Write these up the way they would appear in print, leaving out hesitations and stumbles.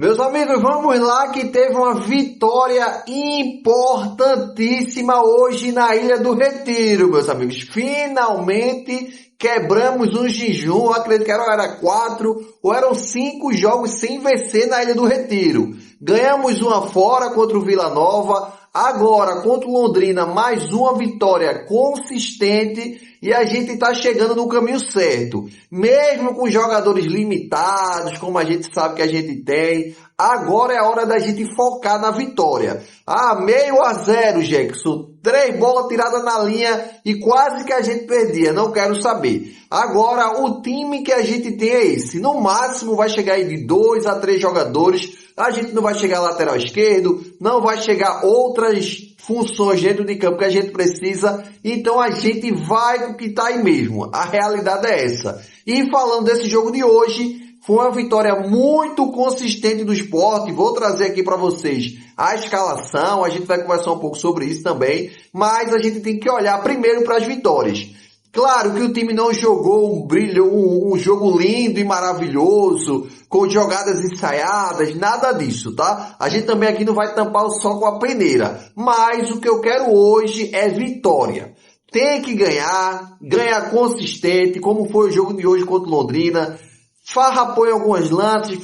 Meus amigos, vamos lá que teve uma vitória importantíssima hoje na Ilha do Retiro, meus amigos. Finalmente quebramos um jejum, eu acredito que era 4 ou eram 5 jogos sem vencer na Ilha do Retiro. Ganhamos uma fora contra o Vila Nova, agora contra o Londrina mais uma vitória consistente e a gente está chegando no caminho certo. Mesmo com jogadores limitados, como a gente sabe que a gente tem, agora é a hora da gente focar na vitória. 0-0, Jackson. 3 bolas tiradas na linha e quase que a gente perdia, não quero saber. Agora, o time que a gente tem é esse. No máximo vai chegar aí de 2 a 3 jogadores. A gente não vai chegar lateral esquerdo, não vai chegar outras funções dentro de campo que a gente precisa. Então a gente vai com o que está aí mesmo. A realidade é essa. E falando desse jogo de hoje, foi uma vitória muito consistente do Sport. Vou trazer aqui para vocês a escalação. A gente vai conversar um pouco sobre isso também. Mas a gente tem que olhar primeiro para as vitórias. Claro que o time não jogou um jogo lindo e maravilhoso, com jogadas ensaiadas, nada disso, tá? A gente também aqui não vai tampar o sol com a peneira. Mas o que eu quero hoje é vitória. Tem que ganhar consistente, como foi o jogo de hoje contra o Londrina. Farrapou em alguns lances,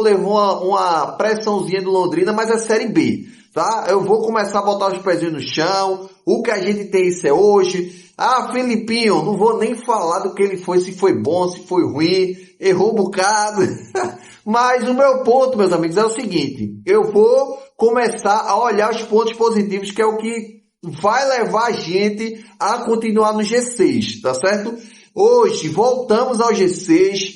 levou uma pressãozinha do Londrina, mas é Série B, tá? Eu vou começar a botar os pezinhos no chão, o que a gente tem isso é hoje. Felipinho, não vou nem falar do que ele foi, se foi bom, se foi ruim, errou um bocado. Mas o meu ponto, meus amigos, é o seguinte, eu vou começar a olhar os pontos positivos, que é o que vai levar a gente a continuar no G6, tá certo? Hoje, voltamos ao G6,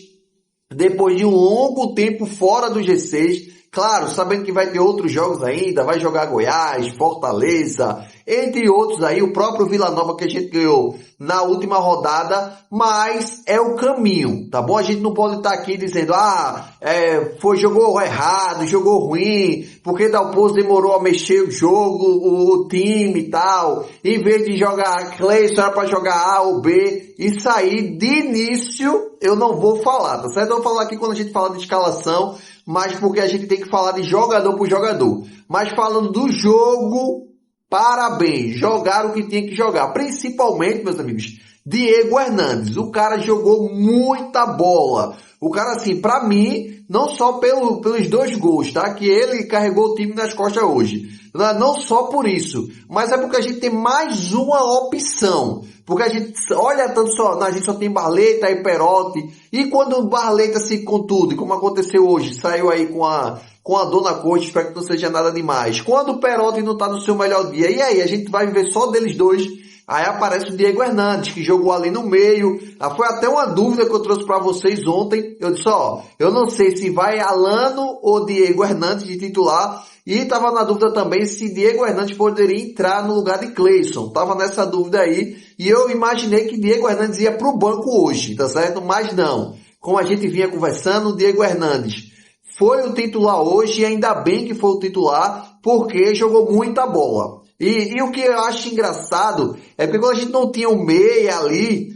depois de um longo tempo fora do G6, claro, sabendo que vai ter outros jogos ainda, vai jogar Goiás, Fortaleza, entre outros aí, o próprio Vila Nova que a gente ganhou na última rodada, mas é o caminho, tá bom? A gente não pode estar aqui dizendo, jogou errado, jogou ruim, porque Dalpozo demorou a mexer o jogo, o time e tal, em vez de jogar Cleison, era para jogar A ou B, isso aí, de início, eu não vou falar, tá certo? Eu vou falar aqui quando a gente fala de escalação, mas porque a gente tem que falar de jogador por jogador. Mas falando do jogo, parabéns, jogaram o que tinha que jogar. Principalmente, meus amigos, Diego Hernandes. O cara jogou muita bola. O cara, assim, pra mim, não só pelos 2 gols, tá? Que ele carregou o time nas costas hoje. Não só por isso, mas é porque a gente tem mais uma opção. Porque a gente olha tanto a gente só tem Barleta e Perotti. E quando o Barleta se contunde, como aconteceu hoje, saiu aí com a dor na coxa, espero que não seja nada demais. Quando o Perotti não tá no seu melhor dia, e aí? A gente vai viver só deles dois. Aí aparece o Diego Hernandes, que jogou ali no meio. Foi até uma dúvida que eu trouxe para vocês ontem. Eu disse, eu não sei se vai Alano ou Diego Hernandes de titular. E estava na dúvida também se Diego Hernandes poderia entrar no lugar de Cleison. Tava nessa dúvida aí. E eu imaginei que Diego Hernandes ia pro banco hoje, tá certo? Mas não. Como a gente vinha conversando, Diego Hernandes foi o titular hoje e ainda bem que foi o titular, porque jogou muita bola. E o que eu acho engraçado é porque quando a gente não tinha um meia ali,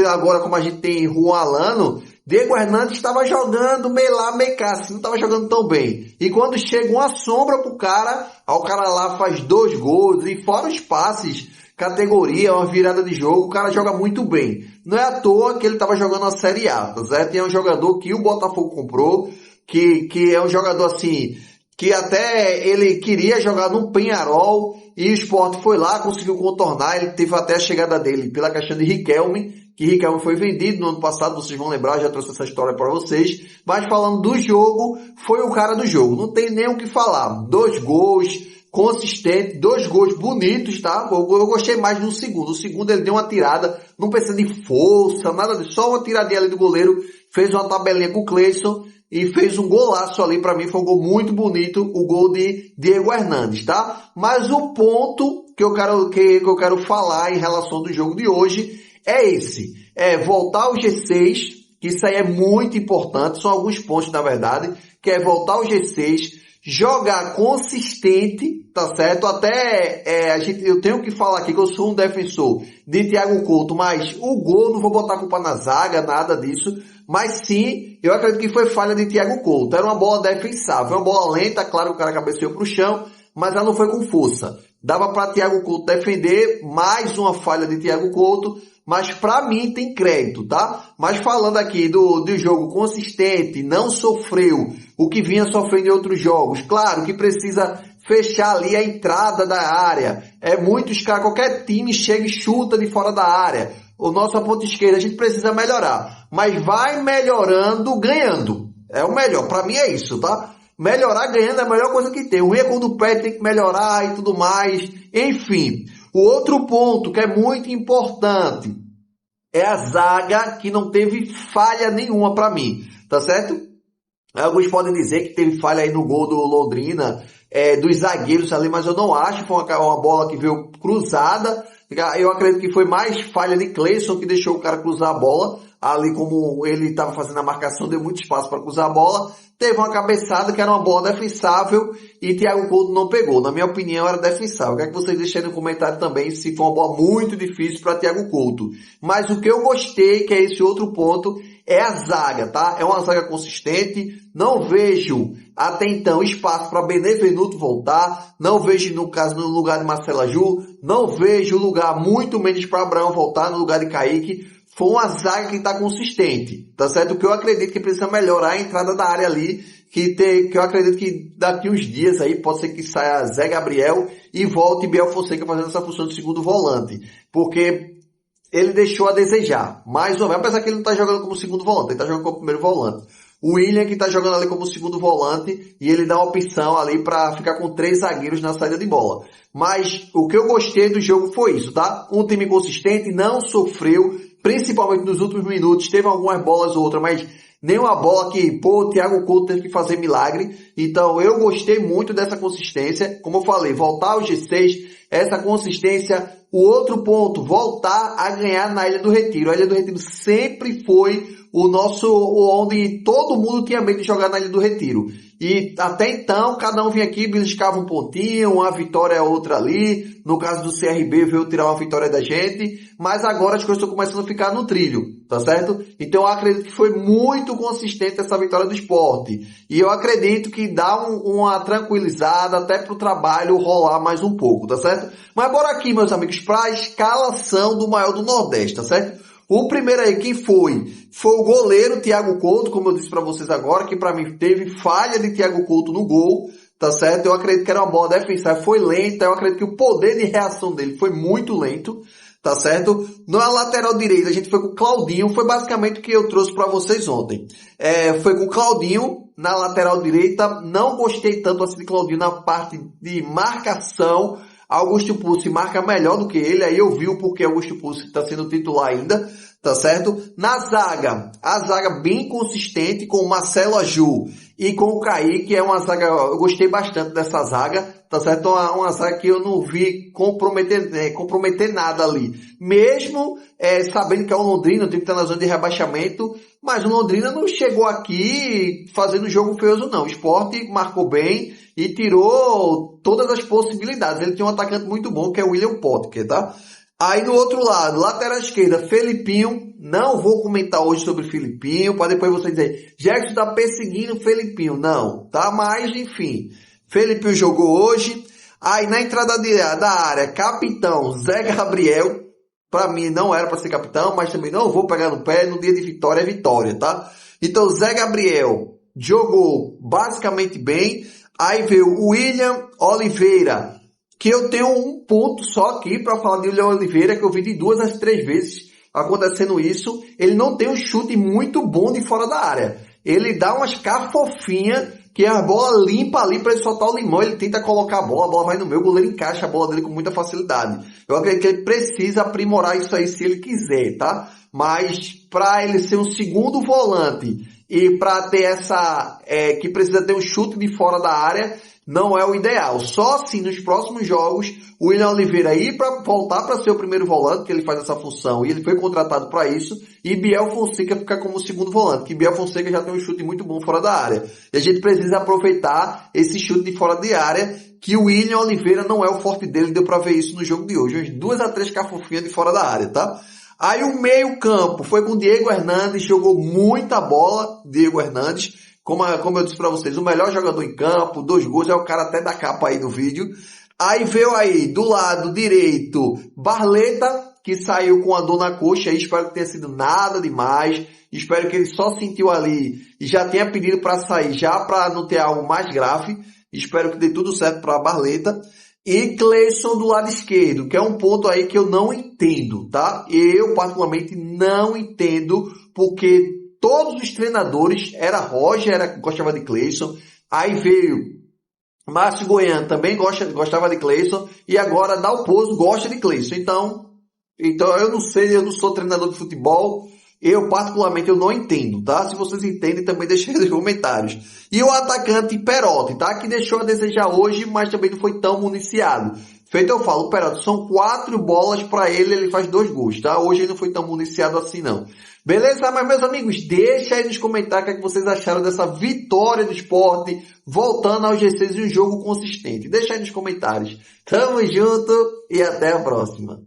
agora como a gente tem Juan Alano, Diego Hernandes estava jogando meio lá, meio cá, assim, não estava jogando tão bem. E quando chega uma sombra pro cara, aí o cara lá faz 2 gols, e fora os passes, categoria, uma virada de jogo, o cara joga muito bem. Não é à toa que ele estava jogando a Série A, tá certo? E é um jogador que o Botafogo comprou, que é um jogador assim, que até ele queria jogar no Peñarol, e o Sport foi lá, conseguiu contornar, ele teve até a chegada dele pela questão de Riquelme, que Riquelme foi vendido no ano passado, vocês vão lembrar, já trouxe essa história para vocês, mas falando do jogo, foi o cara do jogo, não tem nem o que falar, 2 gols, consistente, 2 gols bonitos, tá? Eu gostei mais do segundo, o segundo ele deu uma tirada, não precisa de força, nada disso, só uma tiradinha ali do goleiro, fez uma tabelinha com o Cleison, e fez um golaço ali, para mim foi um gol muito bonito, o gol de Diego Hernandes, tá? Mas o ponto que eu quero falar em relação do jogo de hoje é esse, é voltar ao G6, que isso aí é muito importante, são alguns pontos na verdade, que é voltar ao G6, jogar consistente, tá certo? Até eu tenho que falar aqui que eu sou um defensor de Thiago Couto, mas o gol não vou botar a culpa na zaga, nada disso, mas sim, eu acredito que foi falha de Thiago Couto. Era uma bola defensável, uma bola lenta, claro que o cara cabeceou pro chão, mas ela não foi com força. Dava para Thiago Couto defender, mais uma falha de Thiago Couto, mas para mim tem crédito, tá? Mas falando aqui do jogo consistente, não sofreu o que vinha sofrendo em outros jogos. Claro que precisa fechar ali a entrada da área. É muitos caras, qualquer time chega e chuta de fora da área. O nosso ponta esquerda a gente precisa melhorar, mas vai melhorando ganhando. É o melhor, para mim é isso, tá? Melhorar ganhando é a melhor coisa que tem. O ruim é quando o pé tem que melhorar e tudo mais. Enfim, o outro ponto que é muito importante é a zaga, que não teve falha nenhuma para mim, tá certo? Alguns podem dizer que teve falha aí no gol do Londrina, dos zagueiros ali, mas eu não acho. Foi uma bola que veio cruzada. Eu acredito que foi mais falha de Cleison que deixou o cara cruzar a bola. Ali, como ele estava fazendo a marcação, deu muito espaço para cruzar a bola. Teve uma cabeçada que era uma bola defensável e Thiago Couto não pegou. Na minha opinião, era defensável. Quero que vocês deixem aí no comentário também se foi uma bola muito difícil para Thiago Couto. Mas o que eu gostei, que é esse outro ponto, é a zaga, tá? É uma zaga consistente. Não vejo até então espaço para Benevenuto voltar. Não vejo, no caso, no lugar de Marcelo Aju. Não vejo lugar muito menos para Abraão voltar no lugar de Kaique. Foi uma zaga que está consistente, tá certo? O que eu acredito que precisa melhorar é a entrada da área ali, que eu acredito que daqui uns dias aí pode ser que saia Zé Gabriel e volte Biel Fonseca fazendo essa função de segundo volante, porque ele deixou a desejar, mais ou menos, apesar que ele não está jogando como segundo volante, ele está jogando como primeiro volante. O William que está jogando ali como segundo volante e ele dá uma opção ali para ficar com 3 zagueiros na saída de bola. Mas o que eu gostei do jogo foi isso, tá? Um time consistente, não sofreu, principalmente nos últimos minutos, teve algumas bolas ou outras, mas nenhuma bola que, o Thiago Couto teve que fazer milagre. Então eu gostei muito dessa consistência. Como eu falei, voltar ao G6, essa consistência. O outro ponto, voltar a ganhar na Ilha do Retiro. A Ilha do Retiro sempre foi onde todo mundo tinha medo de jogar na Ilha do Retiro. E até então, cada um vinha aqui, beliscava um pontinho, uma vitória outra ali. No caso do CRB, veio tirar uma vitória da gente. Mas agora as coisas estão começando a ficar no trilho, tá certo? Então eu acredito que foi muito consistente essa vitória do Sport. E eu acredito que dá uma tranquilizada até pro trabalho rolar mais um pouco, tá certo? Mas bora aqui, meus amigos, para a escalação do maior do Nordeste, tá certo? O primeiro aí, quem foi? Foi o goleiro Thiago Couto, como eu disse para vocês agora, que para mim teve falha de Thiago Couto no gol, tá certo? Eu acredito que era uma bola defensiva, foi lenta, eu acredito que o poder de reação dele foi muito lento, tá certo? Na lateral direita a gente foi com o Claudinho, foi basicamente o que eu trouxe para vocês ontem. Foi com o Claudinho na lateral direita, não gostei tanto assim de Claudinho na parte de marcação. Augusto Pulse marca melhor do que ele, aí eu vi o porquê Augusto Pulse está sendo titular ainda, tá certo? Na zaga, a zaga bem consistente com o Marcelo Aju e com o Kaique, é uma zaga, eu gostei bastante dessa zaga, tá certo? Uma zaga que eu não vi comprometer nada ali. Mesmo sabendo que é o Londrina, tem que estar na zona de rebaixamento, mas o Londrina não chegou aqui fazendo jogo feioso não. O Sport marcou bem e tirou todas as possibilidades. Ele tinha um atacante muito bom, que é o William Potker, tá? Aí do outro lado, lateral esquerda, Felipinho. Não vou comentar hoje sobre Felipinho, para depois você dizer, Jackson tá perseguindo Felipinho. Não, tá? Mas, enfim, Felipinho jogou hoje. Aí na entrada da área, capitão Zé Gabriel. Pra mim não era para ser capitão, mas também não vou pegar no pé. No dia de vitória é vitória, tá? Então Zé Gabriel jogou basicamente bem. Aí veio o William Oliveira, que eu tenho um ponto só aqui para falar de William Oliveira, que eu vi de 2 a 3 vezes acontecendo isso. Ele não tem um chute muito bom de fora da área. Ele dá umas cafofinhas, que a bola limpa ali para ele soltar o limão. Ele tenta colocar a bola vai no meio, o goleiro encaixa a bola dele com muita facilidade. Eu acredito que ele precisa aprimorar isso aí se ele quiser, tá? Mas para ele ser um segundo volante e para ter que precisa ter um chute de fora da área, não é o ideal. Só assim nos próximos jogos o William Oliveira ir para voltar para ser o primeiro volante, que ele faz essa função e ele foi contratado para isso, e Biel Fonseca ficar como segundo volante, que Biel Fonseca já tem um chute muito bom fora da área. E a gente precisa aproveitar esse chute de fora de área, que o William Oliveira não é o forte dele, deu para ver isso no jogo de hoje. Umas 2 a 3 cafofinhas de fora da área, tá? Aí o meio campo foi com o Diego Hernandes, jogou muita bola, Diego Hernandes, como eu disse pra vocês, o melhor jogador em campo, 2 gols, é o cara até da capa aí do vídeo. Aí veio aí, do lado direito, Barleta, que saiu com a dor na coxa, aí espero que tenha sido nada demais, espero que ele só sentiu ali e já tenha pedido para sair, já para não ter algo mais grave, espero que dê tudo certo para Barleta. E Cleison do lado esquerdo, que é um ponto aí que eu não entendo, tá? Eu particularmente não entendo, porque todos os treinadores, era Roger, gostava de Cleison, aí veio Márcio Goiano, também gostava de Cleison, e agora Dalpozo gosta de Cleison. Então eu não sei, eu não sou treinador de futebol, eu particularmente eu não entendo, tá? Se vocês entendem, também deixem aí nos comentários. E o atacante Perotti, tá? Que deixou a desejar hoje, mas também não foi tão municiado. Feito eu falo, o Perotti, são 4 bolas para ele, ele faz 2 gols, tá? Hoje ele não foi tão municiado assim não. Beleza? Mas meus amigos, deixa aí nos comentários o que vocês acharam dessa vitória do Sport, voltando ao G6 e um jogo consistente. Deixa aí nos comentários. Tamo junto e até a próxima.